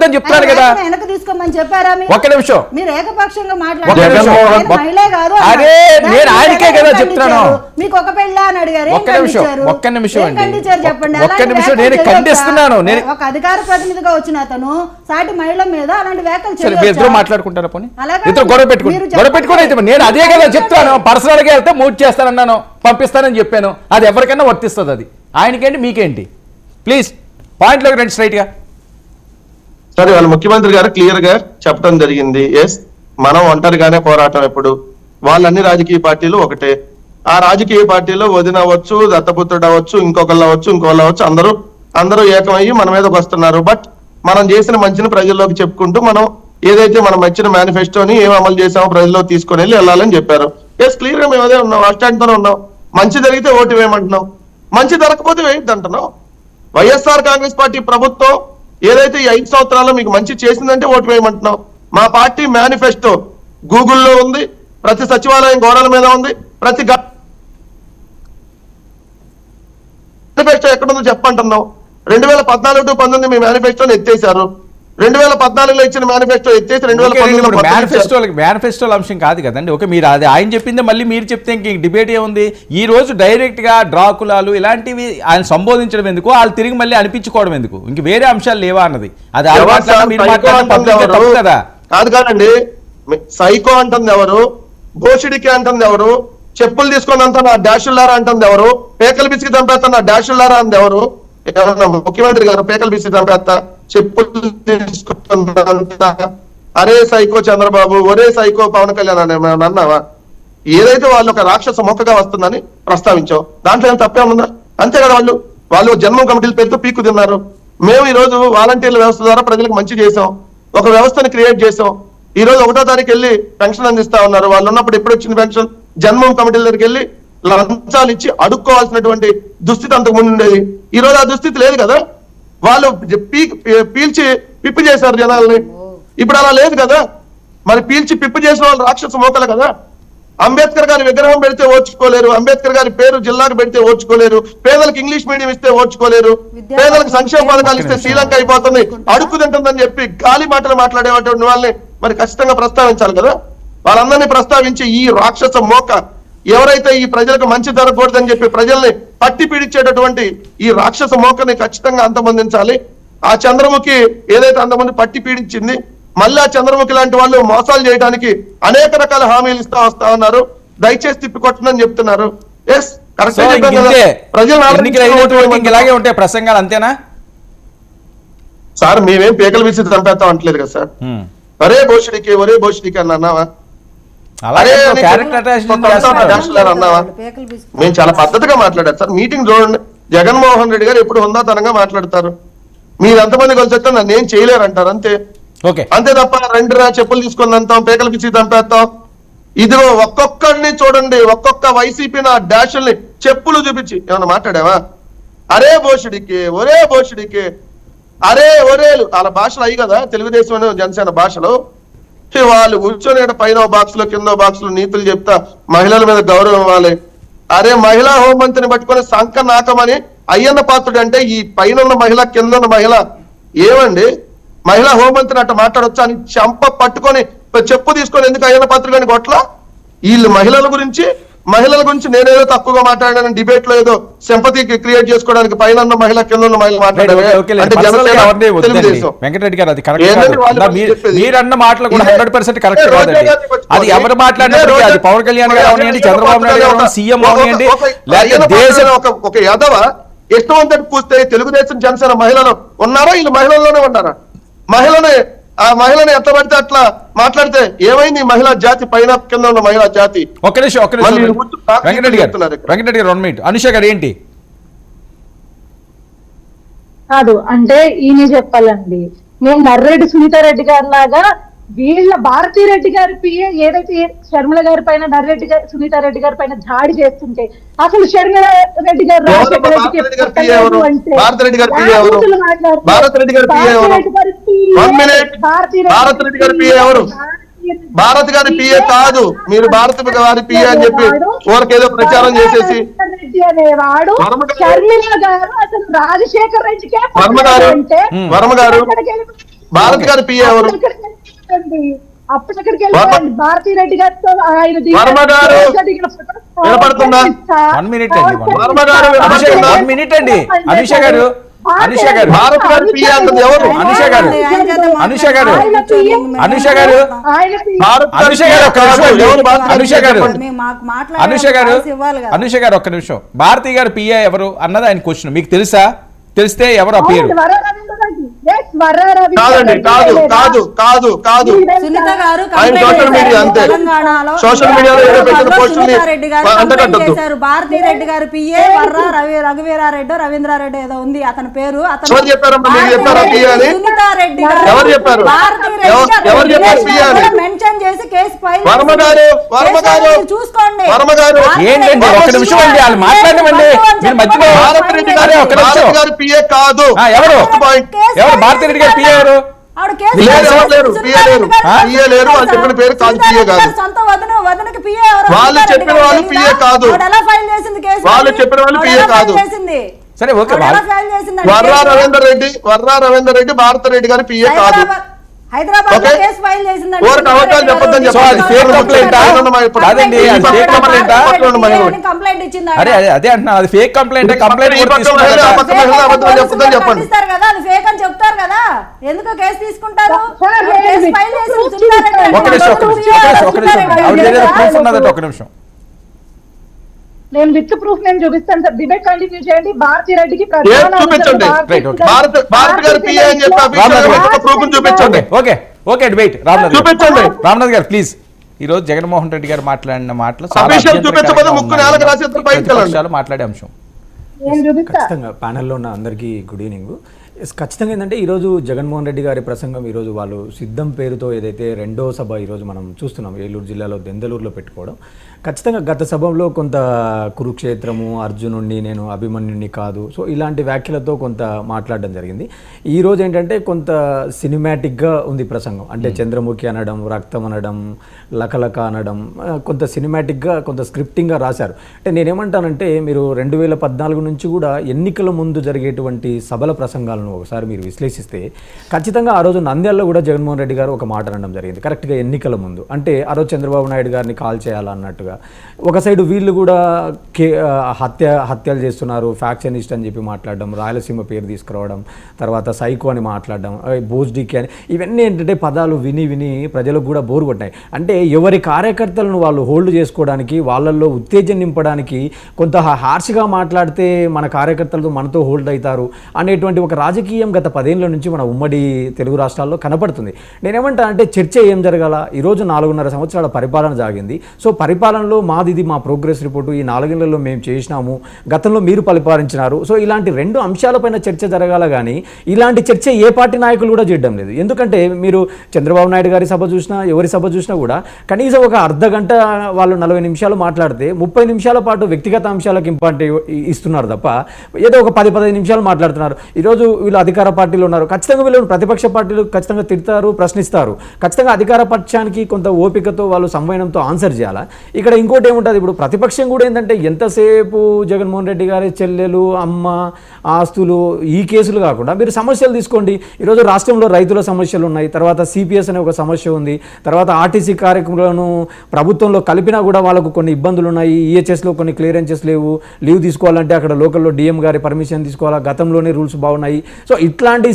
ఉండదని చెప్తాను కదా. వెనక తీసుకోమని చెప్పారా? ఒక్క నిమిషం, మీరు ఏకపక్షంగా మాట్లాడారు. అరే నేను ఆయనకే కదా చెప్తాను. మీకు ఒక పెళ్ళ అని అడిగారు. ఒక్క నిమిషం అండి, చెప్పండి. ఒక్క నిమిషం. నేను ఖండిస్తున్నాను. ఒక అధికార ప్రతినిధిగా వచ్చిన అతను సాటి మహిళ మీద అలాంటి వ్యాఖ్యలు చేయొచ్చా? ఇద్దరు మాట్లాడుకుంటారా? పోనీ ఇద్దరు గొడవ పెట్టుకుని అయితే నేను అదే కదా చెప్తాను. పర్సనల్ గా వెళ్తే మూవ్ చేస్తానన్నాను, పంపిస్తానని చెప్పాను. అది ఎవరికైనా వర్తిస్తుంది. అది ఆయనకేంటి మీకేంటి? ప్లీజ్ పాయింట్లోకి రండి స్ట్రైట్ గా. సరే, వాళ్ళ ముఖ్యమంత్రి గారు క్లియర్ గా చెప్పడం జరిగింది. ఎస్, మనం ఒంటరిగానే పోరాటం. ఎప్పుడు వాళ్ళన్ని రాజకీయ పార్టీలు ఒకటే. ఆ రాజకీయ పార్టీలో వదిన అవ్వచ్చు, దత్తపుత్రుడు అవ్వచ్చు, ఇంకొకళ్ళు అవ్వచ్చు, అందరూ ఏకమయ్యి మన మీదకి వస్తున్నారు. బట్ మనం చేసిన మంచిని ప్రజల్లోకి చెప్పుకుంటూ మనం ఏదైతే మనం ఇచ్చిన మేనిఫెస్టోని ఏం అమలు చేసామో ప్రజల్లోకి తీసుకొని వెళ్ళాలని చెప్పారు. ఎస్, క్లియర్ గా మేము అదే ఉన్నాం, అష్టాంతోనే ఉన్నాం. మంచి జరిగితే ఓటు వేయమంటున్నాం, మంచి జరగకపోతే వేయద్దు అంటున్నాం. వైఎస్ఆర్ కాంగ్రెస్ పార్టీ ప్రభుత్వం ఏదైతే ఈ 5 సంవత్సరాల్లో మీకు మంచి చేసిందంటే ఓటు వేయమంటున్నాం. మా పార్టీ మేనిఫెస్టో గూగుల్లో ఉంది, ప్రతి సచివాలయం గోడల మీద ఉంది, ప్రతి మేనిఫెస్టో ఎక్కడుందో చెప్పంటున్నాం. 2014 to 19 మీ మేనిఫెస్టోని ఎత్తేసారు. 2014లో ఇచ్చిన మేనిఫెస్టో ఎత్తేసి 2014 మేనిఫెస్టోల అంశం కాదు కదండి. ఓకే, మీరు అది ఆయన చెప్పిందే మళ్ళీ మీరు చెప్తే ఇంక డిబేట్ ఏముంది? ఈ రోజు డైరెక్ట్ గా డ్రాకులాలు ఇలాంటివి ఆయన సంబోధించడం ఎందుకు, వాళ్ళు తిరిగి మళ్ళీ అనిపించుకోవడం ఎందుకు? ఇంక వేరే అంశాలు లేవా అన్నది. అది కదా. కాదండి, సైకో అంటుంది ఎవరు, బోషిడికి అంటుంది ఎవరు, చెప్పులు తీసుకున్నంత నా డాషుల్లారా అంటుంది ఎవరు, పేకలు బిసికి చంపేస్తా నా డాషుల్లారా అంది ఎవరు? ముఖ్యమంత్రి గారు పేకలు బిసికి చంపేస్తా, చెప్పులు తీసుకున్నంత అరే సైకో చంద్రబాబు, ఒరే సైకో పవన్ కళ్యాణ్ అన్నావా? ఏదైతే వాళ్ళు ఒక రాక్షస మొక్కగా వస్తుందని ప్రస్తావించావు, దాంట్లో ఏం తప్పే ఉందా? అంతే కదా. వాళ్ళు జన్మం కమిటీల పేరుతో పీకు తిన్నారు. మేము ఈ రోజు వాలంటీర్ల వ్యవస్థ ద్వారా ప్రజలకు మంచి చేసాం, ఒక వ్యవస్థను క్రియేట్ చేసాం. ఈ రోజు 1వ తారీఖు వెళ్ళి పెన్షన్ అందిస్తా ఉన్నారు. వాళ్ళు ఉన్నప్పుడు ఎప్పుడు వచ్చిన పెన్షన్ జన్మం కమిటీల దగ్గరికి వెళ్ళి లంచాలు ఇచ్చి అడుక్కోవాల్సినటువంటి దుస్థితి అంతకు ముందు ఉండేది. ఈ రోజు ఆ దుస్థితి లేదు కదా. వాళ్ళు పీల్చి పిప్పు చేశారు జనాల్ని. ఇప్పుడు అలా లేదు కదా. మరి పీల్చి పిప్పు చేసిన వాళ్ళు రాక్షస మోకలు కదా. అంబేద్కర్ గారి విగ్రహం పెడితే ఓర్చుకోలేరు, అంబేద్కర్ గారి పేరు జిల్లాకు పెడితే ఓర్చుకోలేరు, పేదలకు ఇంగ్లీష్ మీడియం ఇస్తే ఓర్చుకోలేరు, పేదలకు సంక్షేమ పథకాలు ఇస్తే శ్రీలంక అయిపోతుంది, అడుక్కు తింటుందని చెప్పి గాలి మాటలు మాట్లాడేటువంటి వాళ్ళని మరి ఖచ్చితంగా ప్రస్తావించాలి కదా. వాళ్ళందరినీ ప్రస్తావించి ఈ రాక్షస మోక ఎవరైతే ఈ ప్రజలకు మంచి జరగకూడదని చెప్పి ప్రజల్ని పట్టి పీడించేటటువంటి ఈ రాక్షస మోకని ఖచ్చితంగా అంతమొందించాలి. ఆ చంద్రముఖి ఏదైతే అంతమంది పట్టి పీడించింది, మళ్ళీ ఆ చంద్రముఖి లాంటి వాళ్ళు మోసాలు చేయడానికి అనేక రకాల హామీలు వస్తా ఉన్నారు. దయచేసి తిప్పికొట్టనని చెప్తున్నారు. ఎస్, ఇలాగే ఉంటాయి ప్రసంగాలు, అంతేనా సార్? మేమేం పేకల విసిరి చంపేస్తాం అంటలేదు కదా సార్. ఒరే భోషుడికి అని అన్నావా? అన్నావా? మేము చాలా పద్ధతిగా మాట్లాడారు సార్. మీటింగ్ చూడండి, జగన్మోహన్ రెడ్డి గారు ఎప్పుడు హుందాతనంగా మాట్లాడతారు. మీరు ఎంతమంది కలిసి చెప్తే నన్ను ఏం చేయలేరు అంటారు. అంతే తప్ప రెండురా చెప్పులు తీసుకొని అంతాం, పేకలు పిచ్చి చంపేస్తాం. ఇదిగో ఒక్కొక్కడిని చూడండి, ఒక్కొక్క వైసీపీ నా డాషుల్ని చెప్పులు చూపించి ఏమన్నా మాట్లాడావా? అరే భోషుడికి, ఒరే భోషుడికి, అరే ఒరేలు వాళ్ళ భాషలు అయ్యి కదా తెలుగుదేశం జనసేన భాషలు. వాళ్ళు కూర్చొని పైన బాక్స్ లో కింద బాక్స్ లో నీతులు చెప్తా మహిళల మీద గౌరవం ఇవ్వాలి. అరే మహిళా హోంమంత్రిని పట్టుకొని సంక నాకమని అయ్యన్న పాత్రుడు అంటే ఈ పైన ఉన్న మహిళ కింద ఉన్న మహిళ ఏమండి? మహిళా హోంమంత్రిని అట్ట మాట్లాడొచ్చా అని చెంప పట్టుకొని చెప్పు తీసుకొని ఎందుకు అయ్యన్న పాత్రుడు అని కొట్ల? వీళ్ళు మహిళల గురించి నేనేదో తక్కువగా మాట్లాడానని డిబేట్ లో ఏదో సింపతి క్రియేట్ చేసుకోవడానికి పైన ఉన్న మహిళ కింద ఉన్న మహిళ మాట్లాడారు. వెంకటరెడ్డి గారు, అది కరెక్ట్. మీరన్న మాటలు కూడా 100% కరెక్ట్ కాదండి. అది ఎవరు మాట్లాడినప్పుడు అది పవన్ కళ్యాణ్ గారు అవనియండి, చంద్రబాబు నాయుడు గారు, సీఎం అవనియండి, దేశం ఒక యాదవ ఇష్టవంతటి పూస్తే తెలుగుదేశం జనసేన మహిళలు ఉన్నారా? వీళ్ళు మహిళల్లోనే ఉన్నారా? ఆ మహిళని ఎట్లా పడితే అట్లా మాట్లాడితే ఏమైంది? మహిళా జాతి పైన కింద ఉన్న మహిళా జాతి. ఒక్క నిమిషం వెంకటరెడ్డి గారు 1 మినిట్. అనుష గారు ఏంటి కాదు అంటే ఈయన చెప్పాలండి. మేము నర్రెడ్డి సునీతారెడ్డి గారి లాగా వీళ్ళ భారతీరెడ్డి గారి పిఏ ఏదైతే షర్మిల గారి పైన నర్రెడ్డి గారి సునీతారెడ్డి గారి పైన దాడి చేస్తుంటే అసలు షర్మిల రెడ్డి గారు రాజశేఖర భారత్ గారి పిఏ కాదు, మీరు భారత గారి పిఏ అని చెప్పి ఓరికేదో ప్రచారం చేసేసి షర్మిల గారు అసలు రాజశేఖర రెడ్డికే వర్మ గారు భారత్ గారి పిఏ ఎవరు? అప్పుడు ఎక్కడికి వెళ్ళిపోయింది భారతీ రెడ్డి గారితో ఆయన వర్మ గారు వినపడుతుందా? 1 minute అండి, వర్మ గారు వినపడుతుందా? 1 minute అండి. అనుష గారు భారత్ గారి పిఏ అంటుంది ఎవరు? అనుష గారు అనుష గారు అనుష గారు భారత్ గారి అనుష గారు ఒక్క నిమిషం అండి. ఎవరు భారత్ గారి అనుష గారు చెప్పండి. అనుష గారు ఒక్క నిమిషం. భారతి గారు పిఏ ఎవరు అన్నది ఆయన క్వశ్చన్. మీకు తెలుసా? తెలిస్తే ఎవరు ఆ పేరు? కాదండి, కాదు కాదు కాదు కాదు సునీత గారు ఆయన సోషల్ మీడియా అంతే. సోషల్ మీడియాలో ఏదో పెట్టిన పోస్టుల్ని చేశారు. భారతీ రెడ్డి గారు పిఏ వర్రా రఘువీరారెడ్డి రవీంద్రారెడ్డి ఏదో ఉంది అతని పేరు. ఎవరు చెప్పారమ్మా? మీరు చెప్పారా పిఏ అని? సునీత రెడ్డి గారు ఎవరు చెప్పారు? ఎవరు చెప్పారు పిఏ అని? మెన్షన్ చేసి కేసు ఫైల్ వర్మ గారు చూసుకోండి. వర్మ గారు ఏంటండి ఒక్క నిమిషం అండి, వాళ్ళు మాట్లాడమండి. మీరు మధ్యలో భారత్ రెడ్డి అరే, ఒక్క నిమిషం. భారత్ గారి పిఏ కాదు. ఎవరు ఎవరు భారతి రెడ్డి గారు పిఏ ఎవరు? పిఏ లేరు వాళ్ళు చెప్పిన పేరు కాదు, పిఏ కాదు. వాళ్ళు చెప్పిన వాళ్ళు పిఏ కాదు. వాళ్ళు చెప్పిన వాళ్ళు పిఏ కాదు. సరే ఓకే. వర్రా రవీందర్ రెడ్డి భారత రెడ్డి గారి పిఏ కాదు. హైదరాబాద్ కేసు ఫైల్ చేసిందండి. ఊరికి అవకాశం చెప్పొద్దని సో అది ఫేక్ కంప్లైంటా? కాదండి, అది ఫేక్ కంప్లైంటా? కంప్లైంట్ ఇచ్చింది. అదే అంటున్నా, అది ఫేక్ కంప్లైంట్. కంప్లైంట్ ఈ పక్క మహిళ, ఆ పక్క మహిళ అబద్ధం చెప్పొద్దని చెప్పండి. పంపిస్తారు కదా, అది ఫేక్ అని చెప్తారు కదా, ఎందుకు కేసు తీసుకుంటారు? సార్, కేసు ఫైల్ చేసింది సునీతారెడ్డి. ఒక నిమిషం ఆవిడ దగ్గర ప్రూఫ్ ఉన్నదట. ఒక నిమిషం. నేను విత్ ప్రూఫ్ నేను చూపిస్తాను సార్. డిబేట్ కంటిన్యూ చేయండి. భారతీ రెడ్డికి ఏం చూపించండి? భారత్ గారి పిఏ అని చెప్పి ప్రూఫ్ చూపించండి. Okay okay debate. రామ్నాథ్ చూపించండి. గారు ప్లీజ్. ఈ రోజు జగన్మోహన్ రెడ్డి గారు మాట్లాడిన మాటలు అఫీషియల్ చూపించకపోతే ముక్కు నేలకు రాసి బయటకెళ్ళండి. మాట్లాడే అంశం నేను చూపిస్తా. ఖచ్చితంగా ప్యానెల్లో ఉన్న అందరికీ గుడ్ ఈవినింగ్. ఖచ్చితంగా ఏంటంటే ఈరోజు జగన్మోహన్ రెడ్డి గారి ప్రసంగం ఈరోజు వాళ్ళు సిద్ధం పేరుతో ఏదైతే రెండో సభ ఈరోజు మనం చూస్తున్నాం ఏలూరు జిల్లాలో దెందలూరులో పెట్టుకోవడం, ఖచ్చితంగా గత సభలో కొంత కురుక్షేత్రము, అర్జునుడిని నేను అభిమన్యుడిని కాదు, సో ఇలాంటి వ్యాఖ్యలతో కొంత మాట్లాడడం జరిగింది. ఈరోజు ఏంటంటే కొంత సినిమాటిక్గా ఉంది ప్రసంగం. అంటే చంద్రముఖి అనడం, రక్తం అనడం, లకలక అనడం, కొంత సినిమాటిక్గా కొంత స్క్రిప్టింగ్గా రాశారు. అంటే నేనేమంటానంటే మీరు 2014 నుంచి కూడా ఎన్నికల ముందు జరిగేటువంటి సభల ప్రసంగాలను ఒకసారి మీరు విశ్లేషిస్తే ఖచ్చితంగా ఆ రోజు నంద్యాలలో కూడా జగన్మోహన్ రెడ్డి గారు ఒక మాట అనడం జరిగింది కరెక్ట్గా ఎన్నికల ముందు. అంటే ఆ రోజు చంద్రబాబు నాయుడు గారిని కాల్ చేయాలన్నట్టుగా, ఒక సైడు వీళ్ళు కూడా హత్యలు చేస్తున్నారు, ఫ్యాక్షనిస్ట్ అని చెప్పి మాట్లాడడం, రాయలసీమ పేరు తీసుకురావడం, తర్వాత సైకో అని మాట్లాడడం, బోస్డికి అని, ఇవన్నీ ఏంటంటే పదాలు విని విని ప్రజలకు కూడా బోరు కొట్టాయి. అంటే ఎవరి కార్యకర్తలను వాళ్ళు హోల్డ్ చేసుకోవడానికి, వాళ్ళల్లో ఉత్తేజం నింపడానికి కొంత హార్ష్గా మాట్లాడితే మన కార్యకర్తలతో మనతో హోల్డ్ అవుతారు అనేటువంటి ఒక రాజకీయం గత 10 ఏళ్ల నుంచి మన ఉమ్మడి తెలుగు రాష్ట్రాల్లో కనపడుతుంది. నేనేమంటా అంటే చర్చ ఏం జరగాల? ఈరోజు 4.5 సంవత్సరాల పరిపాలన సాగింది. సో పరిపాలనలో మాది మా ప్రోగ్రెస్ రిపోర్టు, ఈ 4 ఏళ్లలో మేము చేసినాము, గతంలో మీరు పరిపాలించినారు, సో ఇలాంటి 2 అంశాలపైన చర్చ జరగాల. కానీ ఇలాంటి చర్చ ఏ పార్టీ నాయకులు కూడా చేయడం లేదు. ఎందుకంటే మీరు చంద్రబాబు నాయుడు గారి సభ చూసినా, ఎవరి సభ చూసినా కూడా కనీసం ఒక అర్ధ గంట వాళ్ళు 40 నిమిషాలు మాట్లాడితే 30 నిమిషాల పాటు వ్యక్తిగత అంశాలకు ఇంపార్టెంట్ ఇస్తున్నారు తప్ప ఏదో ఒక 10-15 నిమిషాలు మాట్లాడుతున్నారు. ఈరోజు వీళ్ళు అధికార పార్టీలో ఉన్నారు, ఖచ్చితంగా వీళ్ళు ప్రతిపక్ష పార్టీలు ఖచ్చితంగా తిడతారు, ప్రశ్నిస్తారు. ఖచ్చితంగా అధికార పక్షానికి కొంత ఓపికతో వాళ్ళు సంవయనంతో ఆన్సర్ చేయాలా. ఇక్కడ ఇంకోటి ఏముంటుంది, ఇప్పుడు ప్రతిపక్షం కూడా ఏంటంటే ఎంతసేపు జగన్మోహన్ రెడ్డి గారి చెల్లెలు, అమ్మ, ఆస్తులు, ఈ కేసులు కాకుండా మీరు సమస్యలు తీసుకోండి. ఈరోజు రాష్ట్రంలో రైతుల సమస్యలు ఉన్నాయి, తర్వాత సిపిఎస్ అనే ఒక సమస్య ఉంది, తర్వాత ఆర్టీసీ కార్యక్రమాలను ప్రభుత్వంలో కలిపినా కూడా వాళ్ళకు కొన్ని ఇబ్బందులు ఉన్నాయి, ఈహెచ్ఎస్లో కొన్ని క్లియరెన్సెస్ లేవు, లీవ్ తీసుకోవాలంటే అక్కడ లోకల్లో డిఎం గారి పర్మిషన్ తీసుకోవాలా, గతంలోనే రూల్స్ బాగున్నాయి. సో ఇట్లాంటి